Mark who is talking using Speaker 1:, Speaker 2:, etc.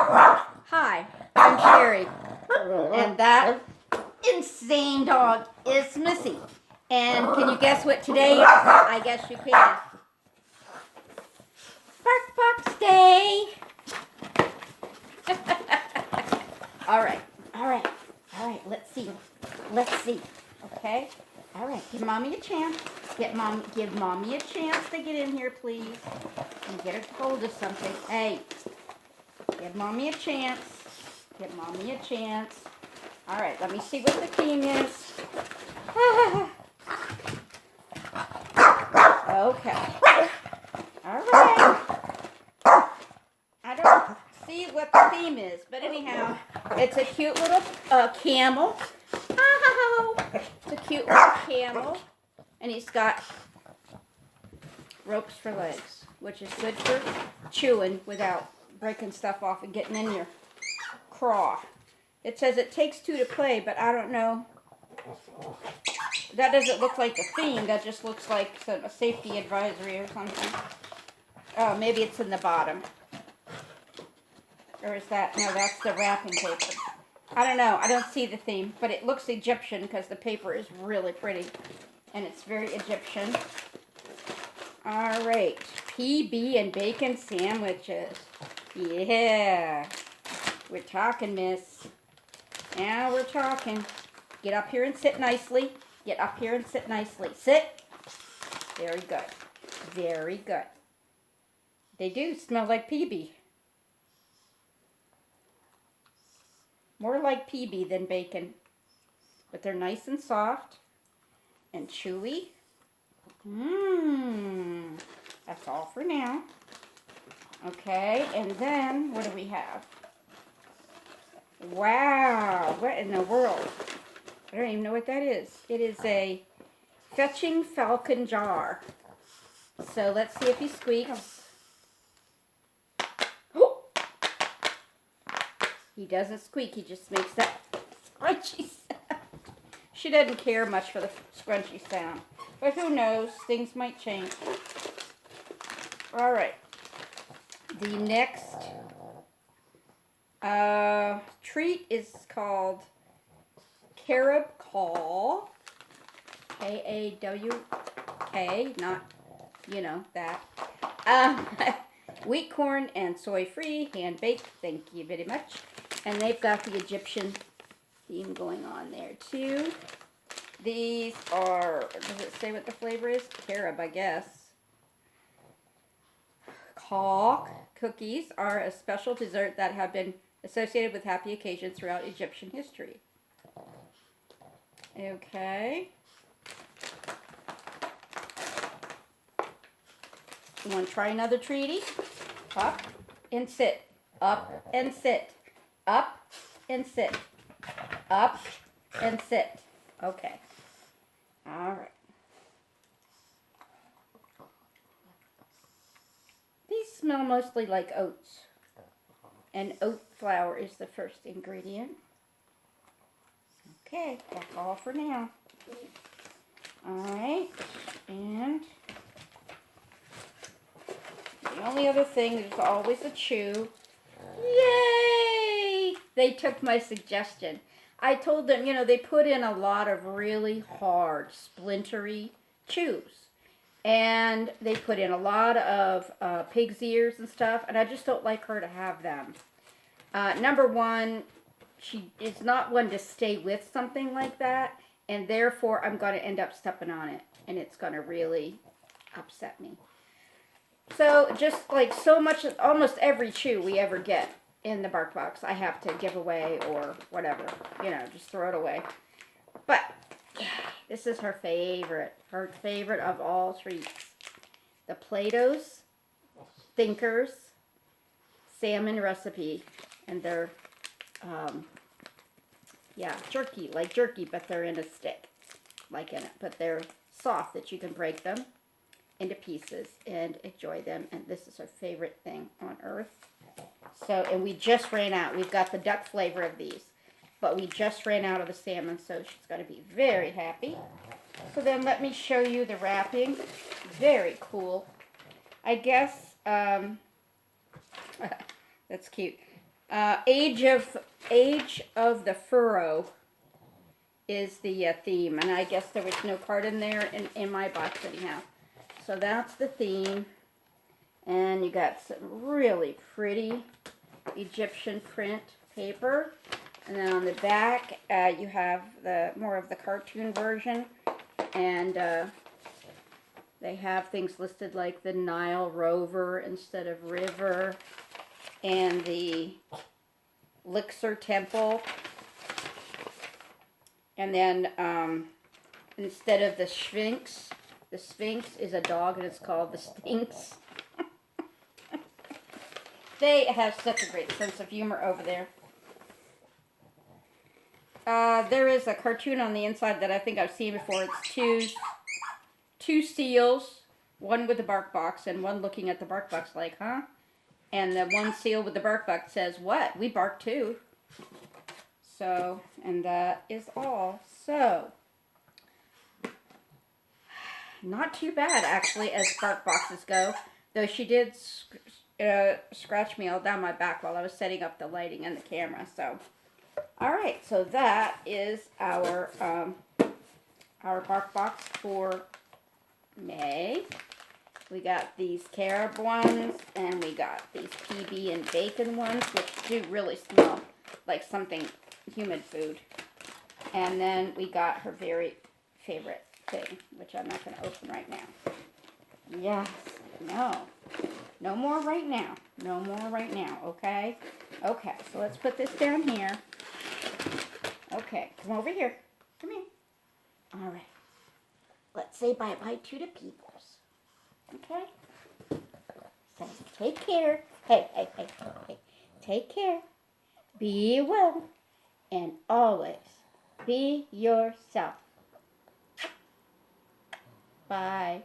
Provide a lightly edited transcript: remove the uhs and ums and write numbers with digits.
Speaker 1: Hi, I'm Sherry, and that insane dog is Missy. And can you guess what today is? I guess you can. Bark Box Day. All right. Let's see. Okay. All right. Give mommy a chance. Give mommy a chance to get in here, please, and get a hold of something. Hey. Give mommy a chance. Give mommy a chance. All right, let me see what the theme is. Okay. All right. I don't see what the theme is, but anyhow, it's a cute little camel. It's a cute little camel, and he's got ropes for legs, which is good for chewing without breaking stuff off and getting in your craw. It says it takes two to play, but I don't know. That doesn't look like the theme. That just looks like a safety advisory or something. Oh, maybe it's in the bottom. Or is that? No, that's the wrapping paper. I don't know. I don't see the theme, but it looks Egyptian because the paper is really pretty. And it's very Egyptian. All right. PB and bacon sandwiches. Yeah. We're talking, miss. Now we're talking. Get up here and sit nicely. Get up here and sit nicely. Sit. Very good. Very good. They do smell like PB. More like PB than bacon. But they're nice and soft and chewy. Mmm. That's all for now. Okay, and then what do we have? Wow, what in the world? I don't even know what that is. It is a fetching falcon jar. So let's see if he squeaks. Oh. He doesn't squeak, he just makes that scrunchy sound. She doesn't care much for the scrunchy sound. But who knows, things might change. All right. The next treat is called carob cawl. K-A-W-K, not, you know, that. Wheat, corn, and soy-free, hand-baked. Thank you very much. And they've got the Egyptian theme going on there, too. These are, does it say what the flavor is? Carob, I guess. Cawl cookies are a special dessert that have been associated with happy occasions throughout Egyptian history. Okay. You want to try another treaty? Up and sit. Up and sit. Up and sit. Up and sit. Okay. All right. These smell mostly like oats. And oat flour is the first ingredient. Okay, that's all for now. Alright, and the only other thing, there's always a chew. Yay! They took my suggestion. I told them, you know, they put in a lot of really hard, splintery chews. And they put in a lot of pig's ears and stuff, and I just don't like her to have them. Number one, she is not one to stay with something like that, and therefore I'm going to end up stepping on it, and it's going to really upset me. So just like so much, almost every chew we ever get in the bark box, I have to give away or whatever, you know, just throw it away. But this is her favorite of all treats. The Plato's Thinkers salmon recipe, and they're jerky, like jerky, but they're in a stick, like in it. But they're soft that you can break them into pieces and enjoy them. And this is her favorite thing on earth. So, and we just ran out. We've got the duck flavor of these, but we just ran out of the salmon, so she's going to be very happy. So then let me show you the wrapping. Very cool. I guess, that's cute. Age of the Furrow is the theme, and I guess there was no card in there in my box anyhow. So that's the theme, and you got some really pretty Egyptian print paper, and then on the back you have the more of the cartoon version, and they have things listed like the Nile Rover instead of River, and the Elixir Temple. And then instead of the Sphinx is a dog, and it's called the Sphinx. They have such a great sense of humor over there. There is a cartoon on the inside that I think I've seen before. It's two seals, one with the bark box and one looking at the bark box like, huh? And the one seal with the bark box says, what? We bark too. So, and that is all. So, not too bad actually as bark boxes go. Though she did scratch me all down my back while I was setting up the lighting and the camera. So, all right. So that is our bark box for May. We got these carob ones, and we got these PB and bacon ones, which do really smell like something human food. And then we got her very favorite thing, which I'm not going to open right now. Yes, no more right now. No more right now, okay? Okay, so let's put this down here. Okay, come over here. Come here. All right. Let's say bye-bye to the peoples. Okay? So take care. Hey. Take care. Be well. And always be yourself. Bye.